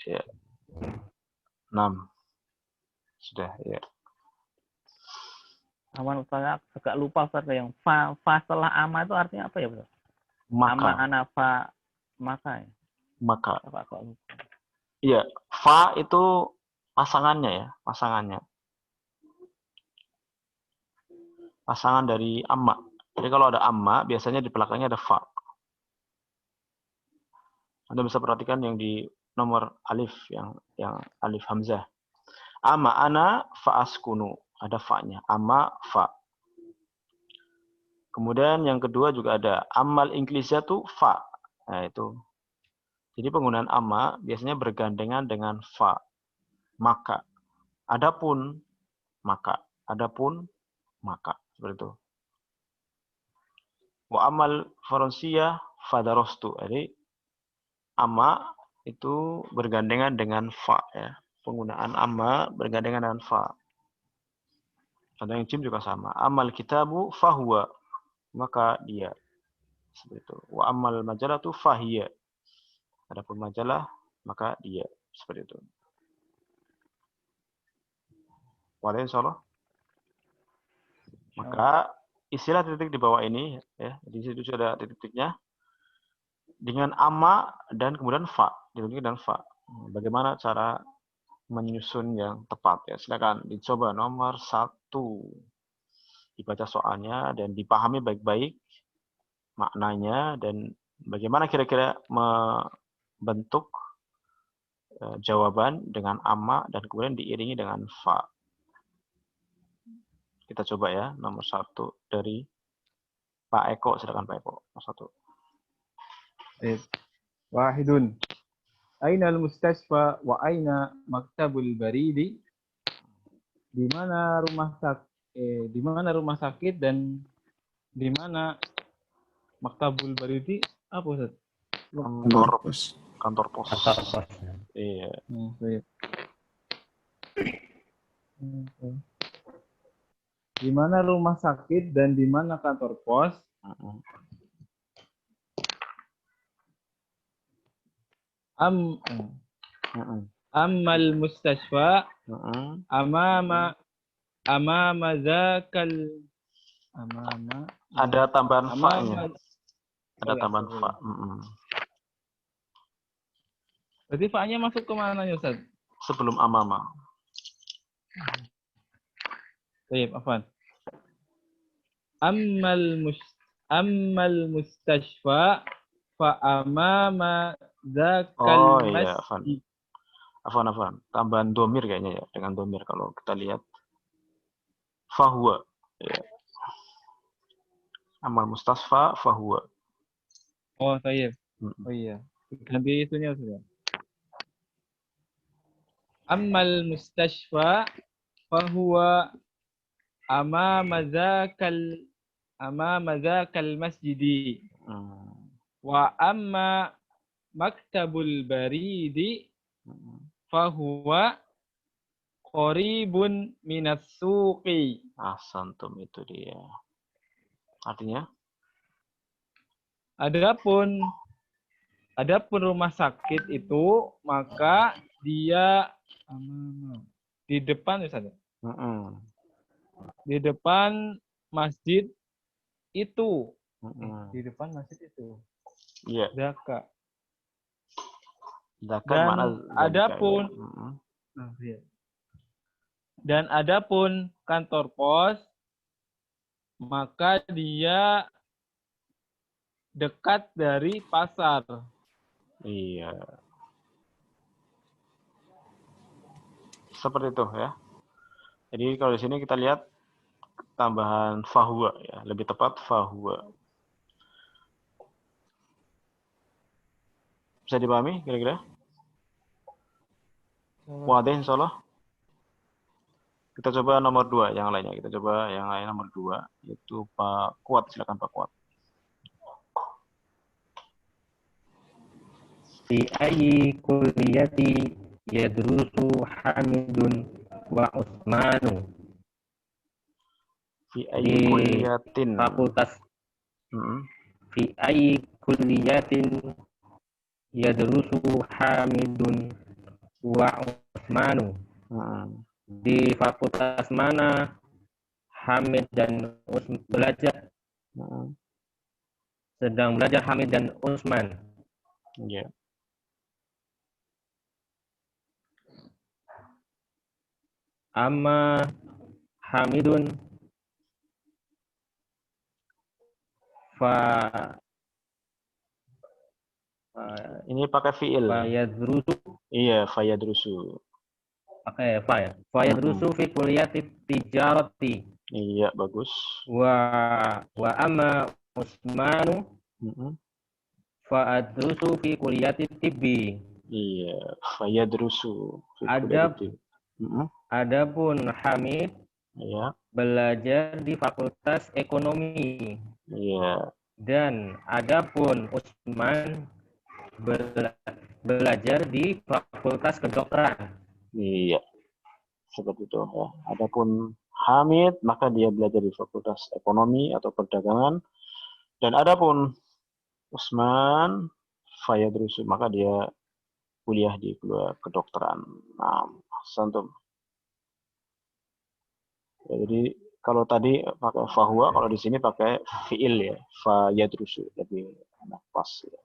Ya. 6. Sudah, ya. Aman Ustaz, agak lupa Ustaz yang fa setelah ama itu artinya apa ya, Ustaz? Maka. Ama anafa maka ya. Maka. Apa agak lupa. Iya, fa itu pasangannya ya, pasangannya. Pasangan dari amma. Jadi kalau ada amma, biasanya di belakangnya ada fa. Anda bisa perhatikan yang di nomor alif, yang alif hamzah. Amma ana fa askunu. Ada fa-nya. Amma fa. Kemudian yang kedua juga ada amal Inggrisnya tuh fa. Nah itu. Jadi penggunaan amma biasanya bergandengan dengan fa. Maka. Adapun maka. Adapun maka. Seperti itu. Wa amal Faransiyah fadarostu. Jadi amma itu bergandengan dengan fa ya. Penggunaan amma bergandengan dengan fa. Ada yang jim juga sama. Amal kitabu fahuwa. Maka dia. Seperti itu. Wa amal majalah itu fahiyya. Adapun majalah, maka dia. Seperti itu. Walaupun insyaallah. Maka istilah titik di bawah ini, ya, di situ sudah titik-titiknya. Dengan amma dan kemudian fa. Ditunjukkan dengan fa. Bagaimana cara menyusun yang tepat ya. Silakan dicoba nomor 1. Dibaca soalnya dan dipahami baik-baik maknanya dan bagaimana kira-kira membentuk jawaban dengan amma dan kemudian diiringi dengan fa. Kita coba ya nomor 1 dari Pak Eko. Silakan Pak Eko. Nomor 1. Wahidun. Aina al-mustashfa wa aina maktabul baridi? Di mana rumah sakit dan di mana maktabul baridi? Apa Ustaz? Kantor pos. Iya. Di mana rumah sakit dan di mana kantor pos? Ammal mustashfa amama zakal ada tambahan fa-nya. Ada tambahan fa. Berarti fa-nya masuk ke mana ya Ustaz? Sebelum amama. Baik, afwan. Ammal mustashfa fa amama zakal masjid. Afwan. Tambahan domir kayaknya ya. Dengan domir kalau kita lihat. Fahuwa. Ya. Amal mustasfa fahuwa. Oh, saya. Oh iya. Ganti itunya sudah. Ammal mustashfa fahuwa amama zakal masjidi. Wa amma maktabul baridi fahuwa qaribun minas suqi. Ahsantum, itu dia. Artinya? Adapun rumah sakit itu maka dia di depan Ustaz. Di depan masjid itu. Di depan masjid itu. Iya. Zaka. Dan adapun kantor pos maka dia dekat dari pasar. Iya. Seperti itu ya. Jadi kalau di sini kita lihat tambahan fahuwa ya, lebih tepat fahuwa. Bisa dipahami kira-kira? Wadah insyaallah. Kita coba nomor 2 yang lainnya. Kita coba yang lain nomor 2 yaitu Pak Kuat. Silakan Pak Kuat. Fi ayyi kulliyati yadrusu Hamidun wa Utsmanu? Fi ayyi kulliyatin. Fakultas. Fi ayyi kulliyatin yadrusu Hamidun wa Utsmanu. Di fakultas mana Hamid dan Utsman belajar? Sedang belajar Hamid dan Utsman. Ya. Amma Hamidun fa Ini pakai fiil. yadrusu. Iya, fayadrusu. Pakai fa ya. Fa yadrusu fi kulliyati tijarati. Iya, bagus. Wa amma Utsmanu fa adrusu fi kulliyati tibbi. Iya, fayadrusu. Adapun Hamid Iya. belajar di Fakultas Ekonomi. Iya. Dan adapun Utsman belajar di Fakultas Kedokteran. Iya. Seperti itu ya. Adapun Hamid maka dia belajar di Fakultas Ekonomi atau Perdagangan, dan adapun Utsman fayadrusu maka dia kuliah di kedokteran. Nah, santum. Ya, jadi kalau tadi pakai fahuwa, kalau di sini pakai fiil ya, fayadrusu, lebih enak pas ya.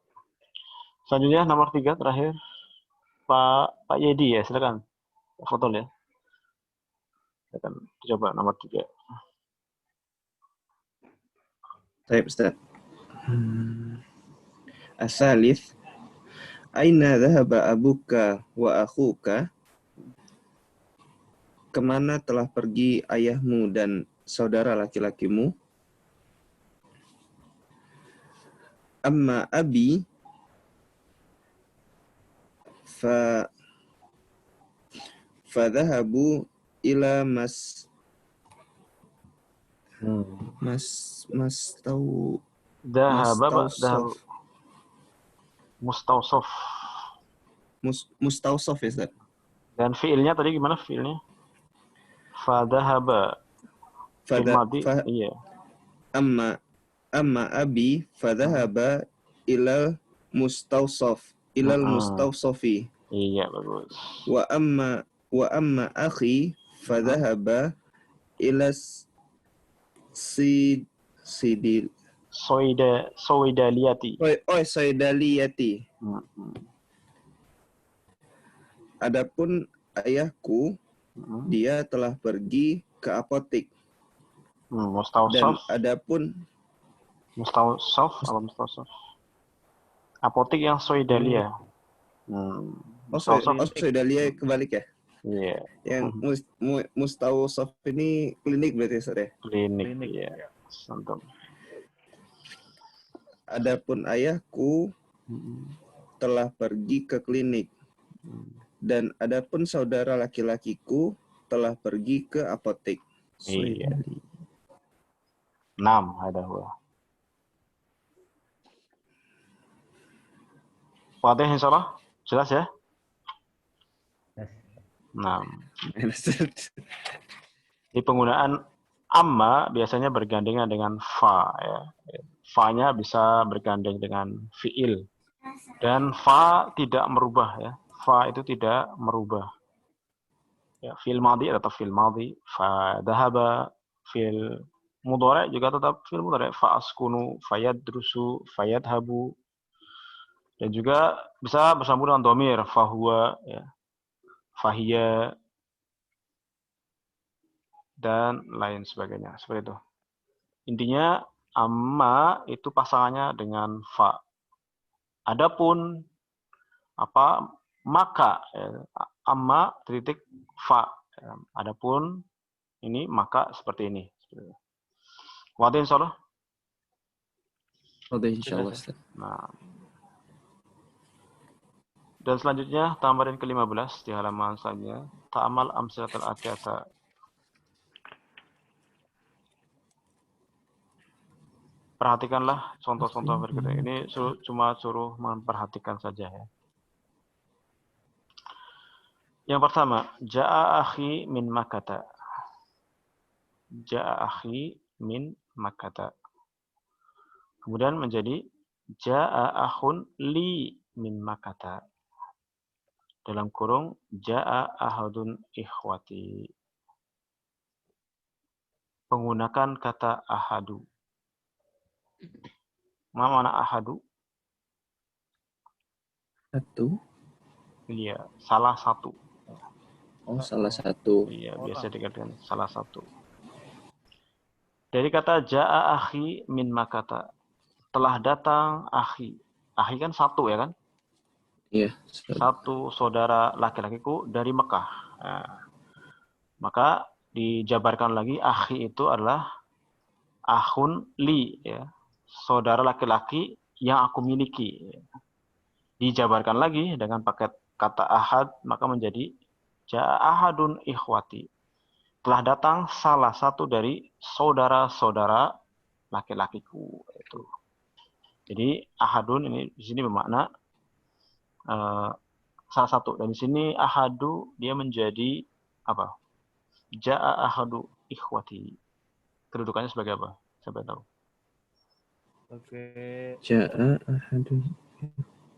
Selanjutnya nomor 3 terakhir, Pak Yedi ya, silakan foto ya. Silakan coba nomor 3. Baik, Ustaz. Asalith, aina dhahaba abuka wa akhuka? Kemana telah pergi ayahmu dan saudara laki-lakimu? Amma abi fadhahabu ila mustawsaf, ya Ustaz? Dan fiilnya tadi gimana fiilnya? Fadhahaba. Fiil madi. Iya. Amma abi fadhahaba ilal mustawsafi. Iya, bagus. Wa amma akhi fadhahaba ila Soidaliyati. Soidaliyati. Adapun ayahku, dia telah pergi ke apotik. Dan adapun Mustawsaf apa mustawsaf? Apotik yang Soidalia. Soidalia kebalik ya? Iya. Yang mustawsaf ini klinik berarti, Ustaz ya? Klinik, iya. Santum. Adapun ayahku telah pergi ke klinik. Dan adapun saudara laki-lakiku telah pergi ke apotek. Iya. 6 ada huwa. Wadih insyaallah? Jelas ya? 6. Di penggunaan amma biasanya bergandengan dengan fa ya. Fa-nya bisa bergandeng dengan fiil. Dan fa tidak merubah ya. Fa itu tidak merubah. Ya, fiil madhi atau fiil madhi, fa dhahaba, fiil mudhari juga tetap fiil mudhari, fa askunu, fayadrusu, fayadhabu. Dan juga bisa bersambung dengan dhamir, fa huwa ya. Fahiya dan lain sebagainya. Seperti itu. Intinya amma itu pasangannya dengan fa. Adapun maka ya, amma titik fa. Adapun ini maka seperti ini. Wadih insyaallah. Wadih insyaallah. Nah. Dan selanjutnya tamarin ke-15 di halaman selanjutnya. Ta'amal amsilatul atiyata. Perhatikanlah contoh-contoh berikut ini. Cuma suruh memperhatikan saja ya. Yang pertama, ja'a akhi min Makkah. Ja'a akhi min Makkah. Kemudian menjadi ja'a akhun li min Makkah. dalam kurung ja'a ahadun ikhwati. Menggunakan kata ahadu. Mana ahadu? Satu. Iya, salah satu. Oh, salah satu. Iya, Orang. biasa dikatakan salah satu. Dari kata ja'a akhi min makata. Telah datang akhi. Akhi kan satu ya kan? Iya. Satu saudara laki-lakiku dari Mekah. Nah, maka dijabarkan lagi akhi itu adalah akhun li, ya, saudara laki-laki yang aku miliki. Dijabarkan lagi dengan paket kata ahad, maka menjadi ja'a ahadun ikhwati. Telah datang salah satu dari saudara-saudara laki-lakiku. Itu. Jadi ahadun ini di sini bermakna salah satu. Dan di sini ahadu dia menjadi apa? Ja'a ahadu ikhwati. Kedudukannya sebagai apa? Siapa tahu? Oke. Ja'a ahadun.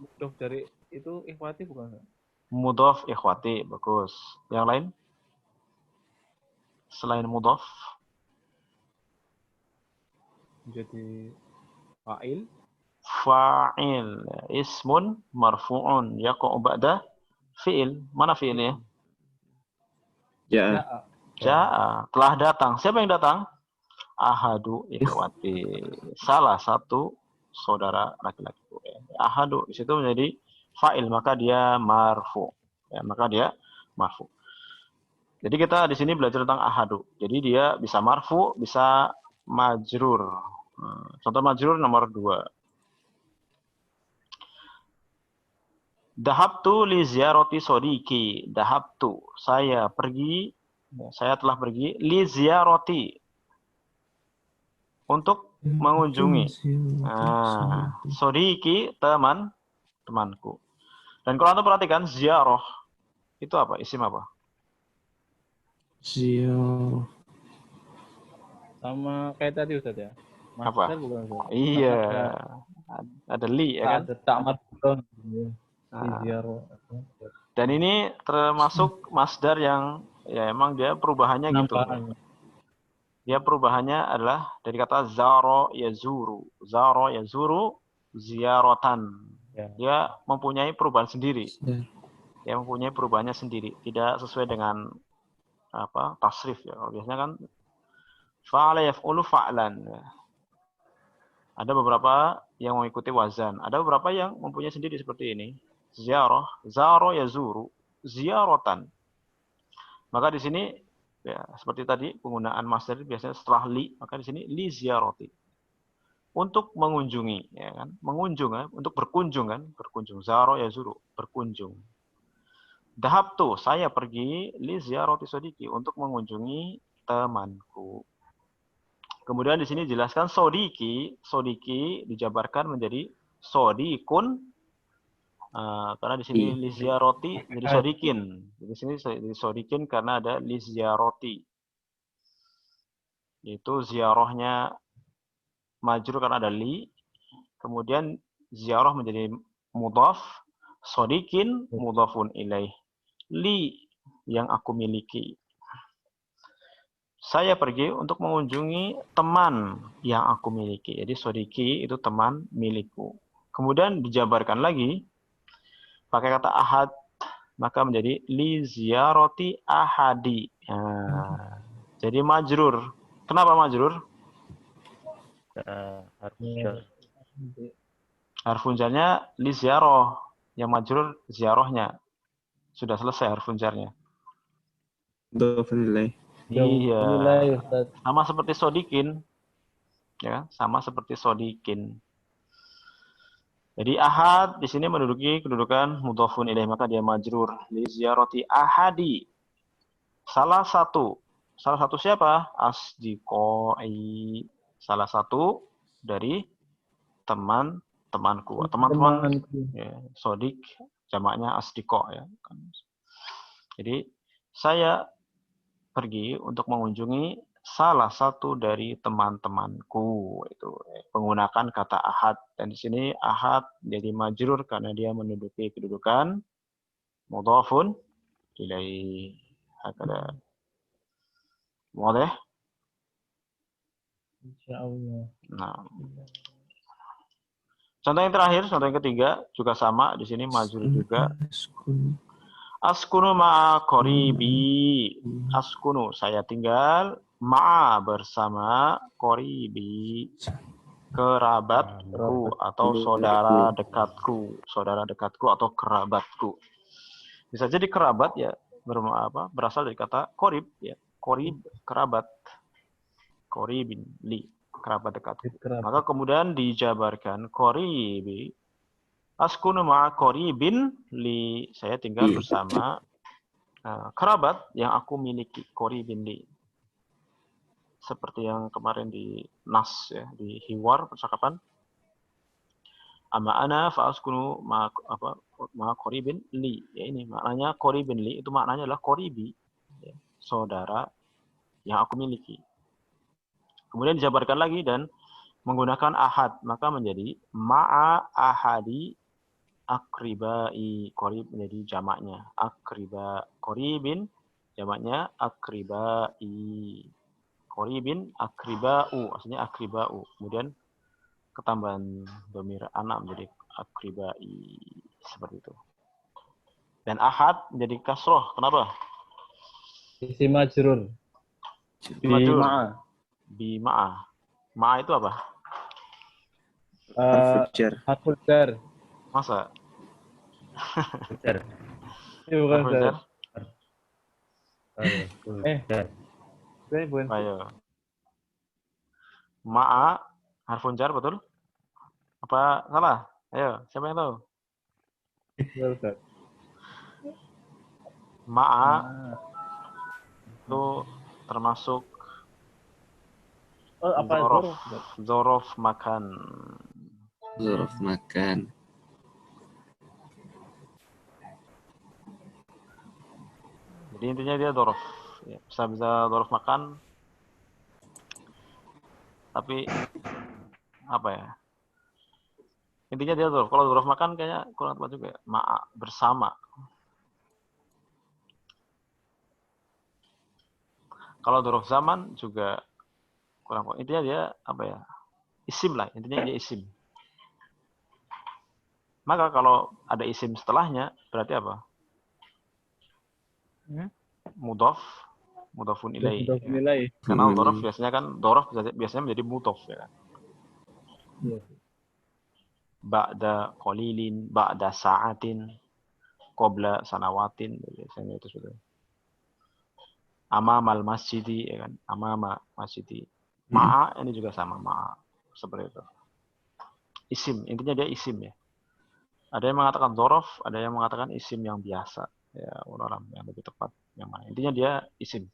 Mudhof dari itu ikhwati bukan? Mudhof ikhwati, bagus. Yang lain? Selain mudhof? Jadi fa'il. Fa'il. Ismun marfu'un. Yaqa'u ba'da fi'il. Mana fi'ilnya? Ja'a. Ja'a. Ja'a. Telah datang. Siapa yang datang? Ahadu ikhwati. Salah satu saudara laki-laki. Ahadu. Di situ menjadi fa'il. Maka dia marfu. Ya, maka dia marfu. Jadi kita di sini belajar tentang ahadu. Jadi dia bisa marfu, bisa majrur. Contoh majrur nomor 2. Dahabtu li ziyarati sodiki. Dahabtu. Saya pergi. Saya telah pergi. Li ziyarati. Untuk mengunjungi. Nah, sodiki, temanku. Dan kalau Anda perhatikan, ziarah. Itu apa? Isim apa? Ziarah. Sama kayak tadi Ustaz ya. Apa? Master bukan Ustaz? Iya. Ada li ya kan? Ada tamat bukan. Nah, Ziarah. dan ini termasuk masdar yang ya emang dia perubahannya gitu. Penampakan. Dia perubahannya adalah dari kata zaro yazuru. Zaro yazuru ziyaratan. Ya. Dia mempunyai perubahan sendiri. Ya. Dia mempunyai perubahannya sendiri, tidak sesuai dengan apa? Tasrif ya. Kalau biasanya kan fa'ala yaf'ulu fa'lan. Ada beberapa yang mengikuti wazan, ada beberapa yang mempunyai sendiri seperti ini. Ziarah, zaro yazuru, ziyaratan. Maka di sini ya seperti tadi penggunaan masdar biasanya setelah li, maka di sini li ziyarati. Untuk mengunjungi, ya kan? Mengunjung kan? Untuk berkunjung kan? Berkunjung. Zaro yazuru, berkunjung. Dahabtu, saya pergi li ziyarati sodiki untuk mengunjungi temanku. Kemudian di sini jelaskan sodiki, sodiki dijabarkan menjadi sodikun, karena di sini liziaroti jadi sodikin. Di sini sodikin karena ada liziaroti. Itu ziarahnya majrur karena ada li. Kemudian ziarah menjadi mudhaf, sodikin mudhafun ilaih. Li yang aku miliki. Saya pergi untuk mengunjungi teman yang aku miliki. Jadi sodiki itu teman milikku. Kemudian dijabarkan lagi pakai kata ahad, maka menjadi li ziyarati ahadi. Nah, jadi majrur. Kenapa majrur? Harfun jarnya li ziyarah. Yang majrur ziarahnya. Sudah selesai harfun jarnya. Iya. Sama seperti sodikin. Ya, sama seperti sodikin. Jadi ahad di sini menduduki kedudukan mudhafun ilaih, maka dia majrur li ziyarati ahadi. Salah satu siapa? Asdiqai. Salah satu dari teman-temanku. Teman-teman ya, sodik jamaknya asdiqo ya. Jadi saya pergi untuk mengunjungi salah satu dari teman-temanku. Itu menggunakan kata ahad, dan di sini ahad jadi majrur karena dia menduduki kedudukan mudhafun ilaih. Hakada. Wadah? Insyaallah. Nah. Contoh yang terakhir, contoh yang ketiga juga sama di sini majrur juga. Askunu ma'a qoribi. Askunu, saya tinggal ma'a bersama qoribi, kerabatku atau saudara dekatku atau kerabatku. Bisa jadi kerabat ya berasal dari kata qorib ya. Qorib kerabat. Qoribin li kerabat dekatku. Maka kemudian dijabarkan qoribi. Askunu ma'a qoribin li, saya tinggal bersama kerabat yang aku miliki, qoribin li. Seperti yang kemarin di nas ya, di hiwar percakapan. Amma ana fa askunu ma'a qoribin li. Ya ini maknanya qoribin li itu maknanya adalah qoribi, ya, saudara yang aku miliki. Kemudian dijabarkan lagi dan menggunakan ahad, maka menjadi ma'a ahadi akribai. Qorib menjadi jamaknya akriba, qoribin jamaknya akribai. Qoribin akribau, aslinya akribau. Kemudian ketambahan dhamir anak menjadi akribai, seperti itu. Dan ahad menjadi kasroh. Kenapa? Isim majrur. Majrur. Bima'a. Bima'a. Ma'a itu apa? Harful jar. Masa? Jar. Ini bukan Harful jar. jar? Saya bukan. Ayo. Ma'a harfun jar, betul? Apa salah? Ayo, siapa yang tahu? Betul. Ma'a itu termasuk Apa zorof makan. Zorof makan. Jadi intinya dia zorof. Ya, bisa zorof makan. Tapi apa ya? Intinya dia zorof. Kalau zorof makan kayaknya kurang tepat juga. Ma'a bersama. Kalau zorof zaman juga kurang tepat. Intinya dia apa ya? Isim lah. Intinya dia isim. Maka kalau ada isim setelahnya berarti apa? Mudhaf, mudhafun ilaih. Mudhafun ilaih. Karena dhorof biasanya kan biasanya menjadi mudhaf ya kan. Ba'da qalilin, ba'da sa'atin, qabla sanawatin biasanya itu sudah. Amamal masjidi ya kan, amama masjidi. Ma'a ini juga sama, ma'a seperti itu. Isim, intinya dia isim ya. Ada yang mengatakan dhorof, ada yang mengatakan isim yang biasa. Ya, orang yang lebih tepat yang mana. Intinya dia isim.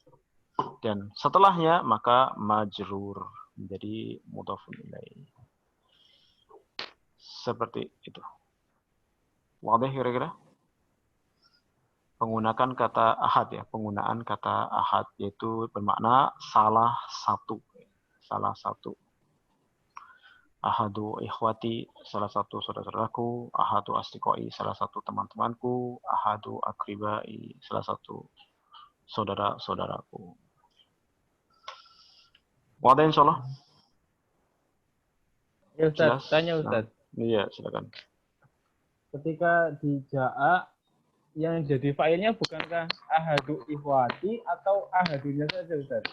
Dan setelahnya maka majrur menjadi mudhafun ilaih. Seperti itu. Wadah kira-kira? Menggunakan kata ahad ya, penggunaan kata ahad yaitu bermakna salah satu. Salah satu. Ahadu ikhwati, salah satu saudaraku. Ahadu asdiqai, salah satu teman-temanku. Ahadu akribai, salah satu saudara-saudaraku. Wadah insyaallah. Ya Ustaz, Jelas? tanya Ustaz. Iya, silakan. Ketika di ja'a yang jadi fa'ilnya bukankah ahadu ikhwati atau ahadunya saja Ustaz?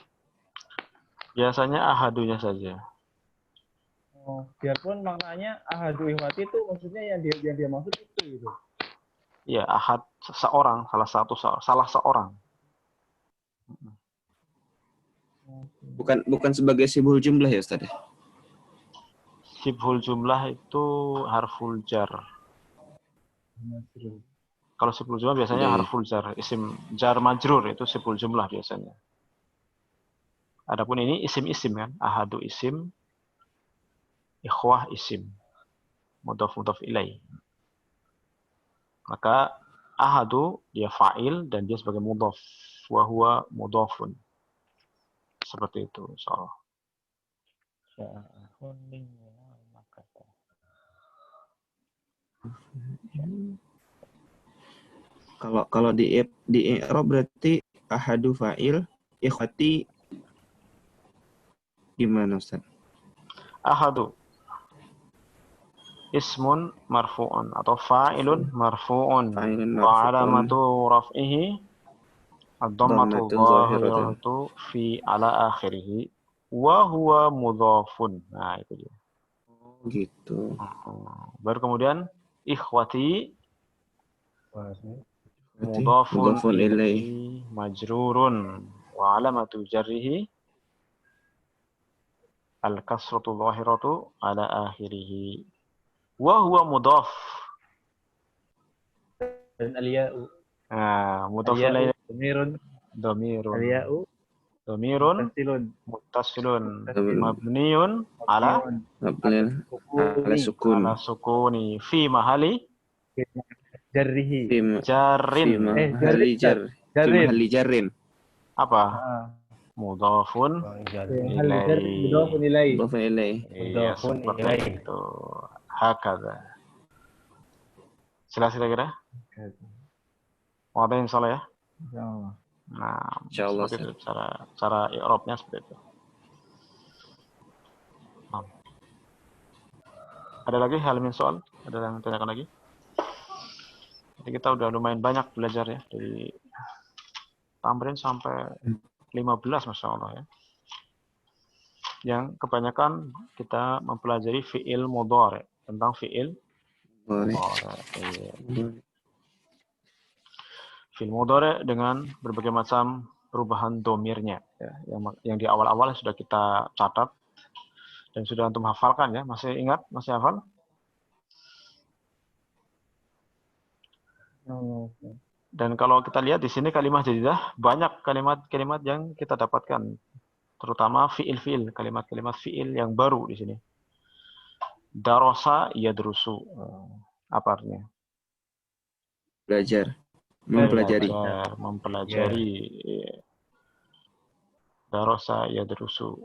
Biasanya ahadunya saja. Oh, biarpun maknanya ahadu ikhwati itu maksudnya yang dia maksud itu gitu. Iya, ahad seorang, salah seorang. Bukan sebagai sibul jumlah ya Ustaz? Sibhul jumlah itu harful jar. Kalau sibhul jumlah biasanya harful jar, isim jar majrur itu sibhul jumlah biasanya. Adapun ini isim-isim kan, ahadu isim, ikhwah isim, mudhaf ilaih. Maka ahadu dia fa'il dan dia sebagai mudhaf, wa huwa mudhafun. Seperti itu, insyaallah. Kalau di i'rab berarti ahadu fa'il, ikhwati gimana Ustaz? Ahadu ismun marfu'un atau fa'ilun marfu'un Fa'ilun wa marfu'un. alamatu raf'ihi ad-dhammatu Dhammatun zahiratun. dhahiratu fi ala akhirih wa huwa mudhafun. Nah, itu dia. Gitu. Baru kemudian ikhwati Berarti mudhafun mudhafun ilaih. ilaihi majrurun wa alamatu jarrihi al-kasratu dhahiratu ala akhirih wa huwa mudhaf. Dan al-ya'u. Nah, mudhaf ilaih Al-ya'u dhamirun. dhamirun Al-ya'u dhamirun muttasilun. muttasilun Dhamirun. mabniun ala Mabniun ala sukun. ala sukuni fi mahali Jarrihi. Fi jarrin. mahalli jar. Fi Jarrin. mahalli jarrin. Apa? Ah. Mudhafun Hal jar mudhafun ilaih. Mudhafun ilaih. Iya, Mudhafun seperti ilaih. itu. Hakadha. Jelas kira-kira? Ada yang salah ya? Insyaallah. Nah, Insyaallah, seperti itu cara i'rabnya seperti itu. Nah. Ada lagi hal min soal? Ada yang tanyakan lagi? Jadi kita udah lumayan banyak belajar ya dari tamrin sampai 15 Masya Allah ya. Yang kebanyakan kita mempelajari fi'il mudhari, tentang fi'il Boleh. mudhari. Fi'il mudhari dengan berbagai macam perubahan domirnya ya, yang di awal-awal sudah kita catat dan sudah antum hafalkan ya. Masih ingat? Masih hafal? Dan kalau kita lihat di sini kalimat jadidah, banyak kalimat-kalimat yang kita dapatkan, terutama fiil-fiil, kalimat-kalimat fiil yang baru di sini. Darasa yadrusu, apa artinya? Belajar. Mempelajari. Mempelajari. Darasa yadrusu.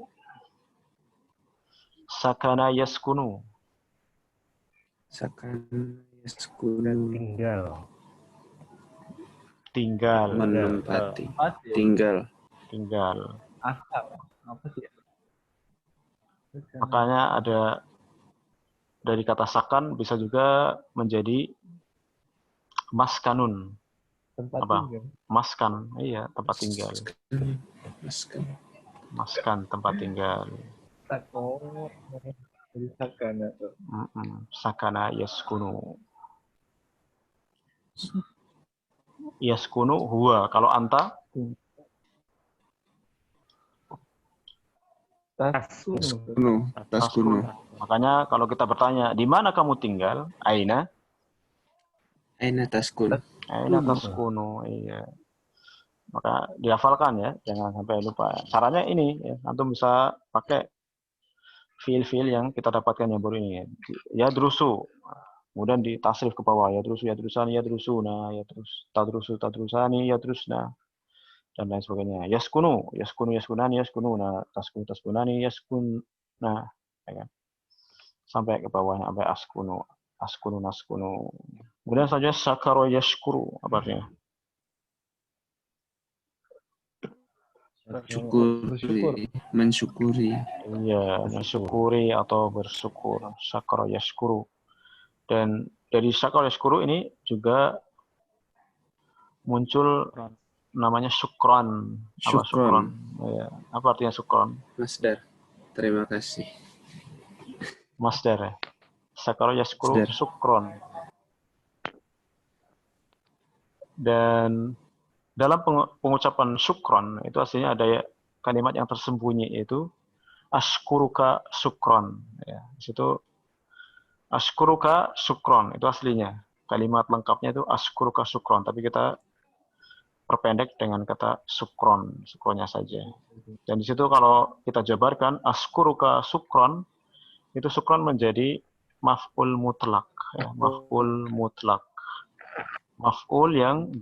Sakana yaskunu. Sakana yaskunu. Tinggal. Menempati. Pasti. Tinggal. Asal. Apa sih? Makanya ada dari kata sakan bisa juga menjadi maskanun. Tempat Apa? tinggal. Maskan, iya, tempat tinggal. Maskan, tempat tinggal. Oh, jadi sakana tuh. Sakana yaskunu. Yaskunu huwa. Kalau anta? Taskunu. Makanya kalau kita bertanya, di mana kamu tinggal? Aina? Aina taskun. Aina taskunu. Iya. Maka dihafalkan ya, jangan sampai lupa. Caranya ini, ya, antum bisa pakai fiil-fiil yang kita dapatkan yang baru ini. Ya drusu. Kemudian ditasrif ke bawah. Ya drusu, ya drusani, ya drusuna, ya terus tadrusu, tadrusani, ya drusna. Dan lain sebagainya. Yaskunu, yaskunu, yaskunani, yaskununa, taskunu, taskunani, yaskuna. Ya kan? Sampai ke bawahnya, sampai askunu, askunu, naskunu. Kemudian saja sakaro yashkuru, apa artinya? Syukuri. Mensyukuri. Iya, mensyukuri atau bersyukur. Sakaro yashkuru. Dan dari sakaro yashkuru ini juga muncul namanya syukron. Apa syukron? Ya, apa artinya syukron? Masdar. Terima kasih. Masdar ya. Sakaro yashkuru syukron. Dan dalam pengucapan syukron itu aslinya ada kalimat yang tersembunyi, yaitu ashkuruka syukron. Ya, di situ ashkuruka syukron itu aslinya. Kalimat lengkapnya itu ashkuruka syukron, tapi kita perpendek dengan kata syukron, syukronnya saja. Dan di situ kalau kita jabarkan ashkuruka syukron, itu syukron menjadi maf'ul mutlak, ya, maf'ul mutlak. Maf'ul yang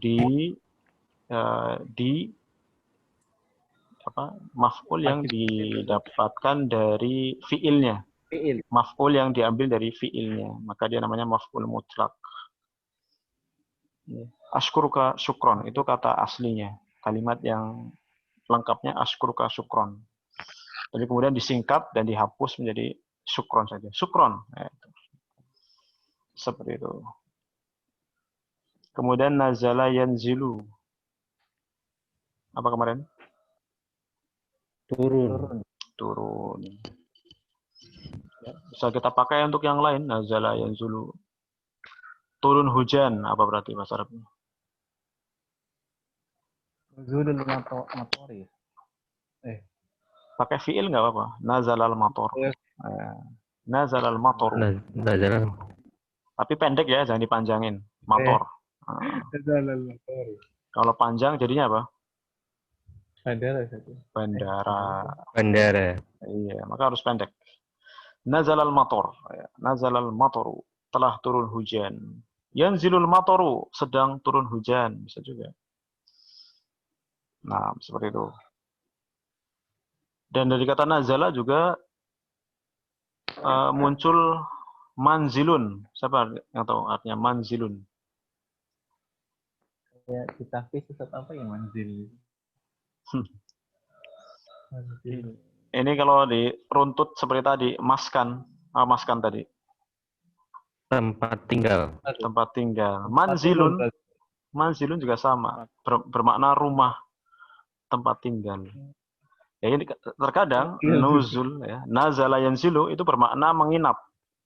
maf'ul yang didapatkan dari fiilnya. Fiil. Maf'ul yang diambil dari fiilnya, maka dia namanya maf'ul mutlak. Ashkuruka syukron, itu kata aslinya. Kalimat yang lengkapnya ashkuruka syukron. Jadi kemudian disingkat dan dihapus menjadi syukron saja. Syukron. Ya, itu. Seperti itu. Kemudian nazala yanzilu. Apa kemarin? Turun. Turun. Ya, bisa kita pakai untuk yang lain. Nazala yanzulu. Turun hujan. Apa berarti bahasa Arabnya? Nuzulul matori. Pakai fiil nggak apa-apa. Nazalal mator. Ya. Nazalal mator. Nazalah. Tapi pendek ya, jangan dipanjangin. Mator. Nuzulul matori. Kalau panjang jadinya apa? Bandara saja. Bandara. Bandara. Iya, maka harus pendek. Nazalal mator. Nazalal matoru. Telah turun hujan. Yanzilul matoru. Sedang turun hujan. Bisa juga. Nah, seperti itu. Dan dari kata nazala juga muncul manzilun. Siapa yang tahu artinya manzilun? Ya, di tahfiz Ustaz apa ya manzil? Manzil. Ini kalau diruntut seperti tadi, maskan. Maskan tadi. Tempat tinggal. Tempat tinggal. Manzilun. Manzilun juga sama. Bermakna rumah. Tempat tinggal. Ya, ini terkadang nuzul ya, nazala yanzilu itu bermakna menginap.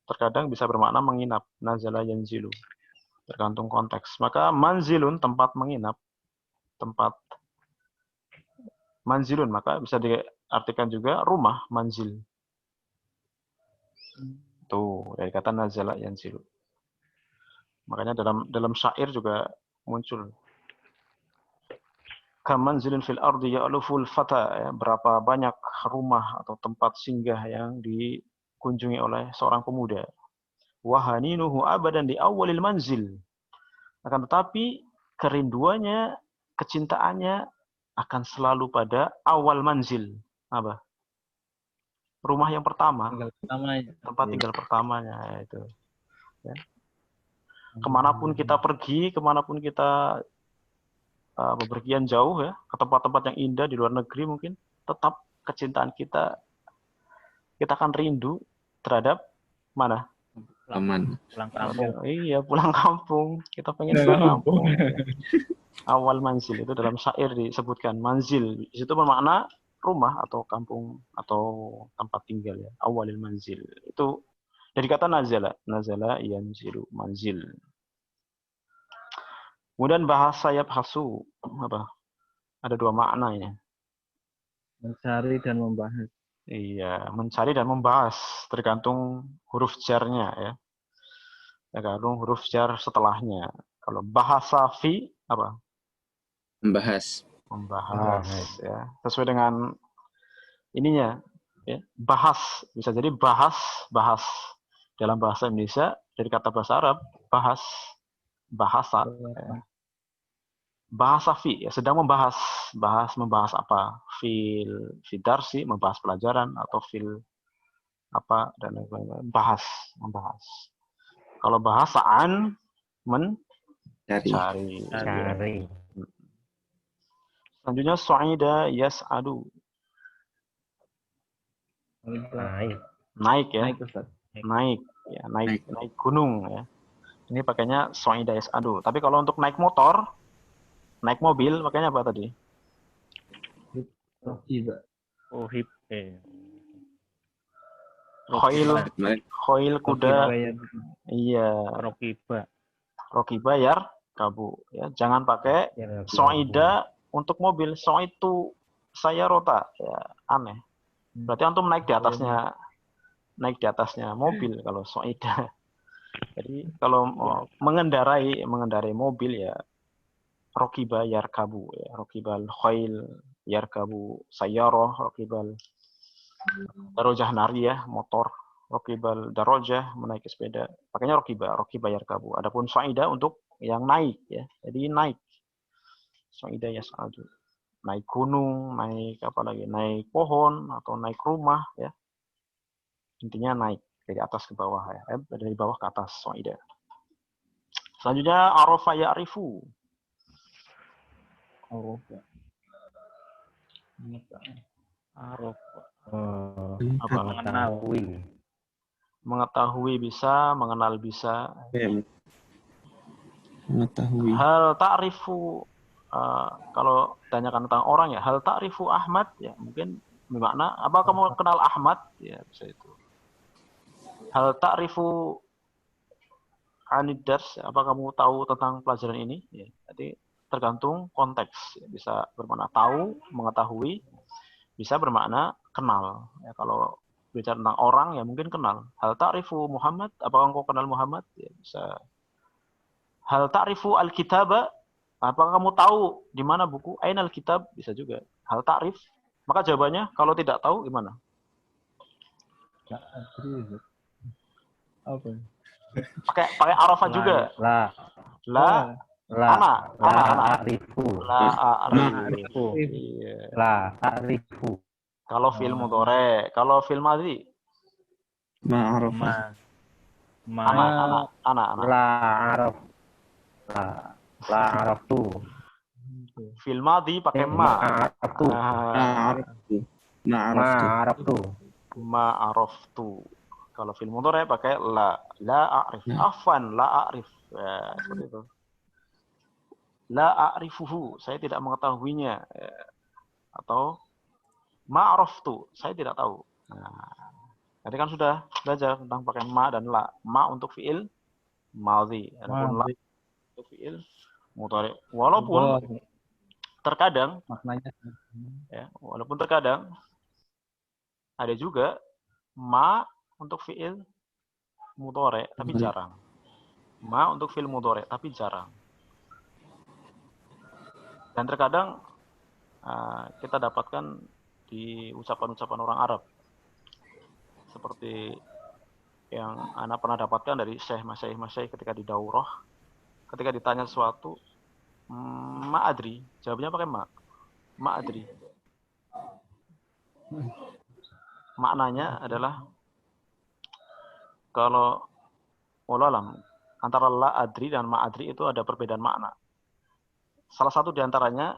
Terkadang bisa bermakna menginap, nazala yanzilu. Tergantung konteks. Maka manzilun tempat menginap, tempat manzilun maka bisa diartikan juga rumah manzil. Tuh, dari kata nazala yanzilu. Makanya dalam syair juga muncul kamanzilin fil ardi ya'luful fata, ya, berapa banyak rumah atau tempat singgah yang dikunjungi oleh seorang pemuda. Wahaninuhu abadan di awalil manzil. Akan tetapi kerinduannya, kecintaannya akan selalu pada awal manzil. Apa? Rumah yang pertama, tempat tinggal pertamanya itu. Ya. Kemanapun kita pergi, kemanapun kita bepergian jauh ya, ke tempat-tempat yang indah di luar negeri mungkin, tetap kecintaan kita akan rindu terhadap mana? Aman. Pulang kampung. Iya, pulang kampung. Kita pengen pulang kampung. Awal manzil itu dalam syair disebutkan manzil. Di situ bermakna rumah atau kampung atau tempat tinggal ya. Awalil manzil. Itu dari kata nazala. Nazala yanzilu manzil. Kemudian bahasa yabhasu apa? Ada dua makna ini. Mencari dan membahas. Iya, mencari dan membahas tergantung huruf jarnya ya. Tergantung huruf jar setelahnya. Kalau bahasa fi apa? Membahas. Membahas ya. Sesuai dengan ininya ya. Bahas bisa jadi bahas dalam bahasa Indonesia dari kata bahasa Arab bahas bahasa ya. Bahasa fi ya, sedang membahas apa? Fil darsi, membahas pelajaran atau fil apa dan lain-lain. Membahas. Kalau bahasaan mencari. Cari. Selanjutnya su'ida yas'adu. Naik ya. Naik Ustaz. Naik ya, naik gunung ya. Ini pakainya su'ida yas'adu. Tapi kalau untuk naik motor, naik mobil pakainya apa tadi? Iya. Oh, hip. Khoil kuda. Iya. Rokiba yar kabu ya. Jangan pakai soida untuk mobil. So itu saya rota ya, aneh. Berarti antum naik di atasnya mobil kalau soida. Jadi kalau mengendarai mobil ya rokiba yar kabu ya. Rokibal khoil yar kabu sayyarah, rokibal darojah nariyah motor, rokibal darojah menaiki sepeda. Pakainya rokiba yar kabu. Adapun soida untuk yang naik ya. Jadi naik. Soida yas'adu. Naik gunung, naik apa lagi? Naik pohon atau naik rumah ya. Intinya naik dari atas ke bawah ya. Dari bawah ke atas soida. Selanjutnya arafa ya'rifu. Arofa. Mengetahui. Arofa. Apa? Mengetahui. Mengetahui bisa, mengenal bisa. Ya, mengetahui. Hal ta'rifu, kalau tanyakan tentang orang ya, hal ta'rifu Ahmad ya, mungkin bermakna apa kamu kenal Ahmad ya, bisa itu. Hal ta'rifu Anidars, apa kamu tahu tentang pelajaran ini ya, jadi tergantung konteks ya. Bisa bermakna tahu, mengetahui, bisa bermakna kenal ya. Kalau bicara tentang orang ya mungkin kenal. Hal ta'rifu Muhammad, apakah engkau kenal Muhammad ya, bisa. Hal ta'rifu al-kitaba, apakah kamu tahu di mana buku? Ainal kitab, bisa juga. Hal ta'rif, maka jawabannya kalau tidak tahu gimana? Nggak adri. Apa? Pakai arafah juga. La. La, La. ana. A'rifu. La a'rif. A'rifu. Iya. La. A'rifu. Kalau fil mudhari, kalau fil madhi, Ma'arafah. ana. La araf. La araftu. Fil madhi pakai ma. Araftu. Ma'araftu. Ma Ma'araftu. araftu. Ma araftu. Kalau fil mudhari pakai la a'rif. Afwan, la a'rif. Ya, seperti itu. La a'rifuhu, saya tidak mengetahuinya. Ya. Atau ma araftu, saya tidak tahu. Nah, tadi kan sudah belajar tentang pakai ma dan la. Ma untuk fiil madhi, adapun la untuk fiil mudhari. Walaupun terkadang Maknanya ya, walaupun terkadang ada juga ma untuk fiil mudhari tapi jarang. Ma untuk fiil mudhari tapi jarang. Dan terkadang kita dapatkan di ucapan-ucapan orang Arab. Seperti yang Ana pernah dapatkan dari Syekh Masyaikh ketika di daurah, ketika ditanya sesuatu, ma'adri, jawabnya pakai ma. Ma'adri. Maknanya adalah kalau walalam antara la adri dan ma adri itu ada perbedaan makna. Salah satu diantaranya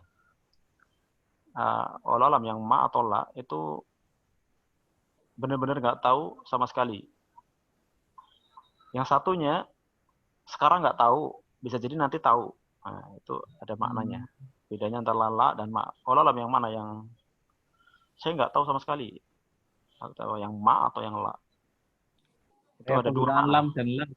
walalam yang ma atau la itu benar-benar nggak tahu sama sekali. Yang satunya sekarang nggak tahu, bisa jadi nanti tahu. Nah, itu ada maknanya. Bedanya antara la dan ma. Walalam yang mana yang saya nggak tahu sama sekali. Atau yang ma atau yang la. Itu kayak ada dua penggunaan makna. lam dan lam.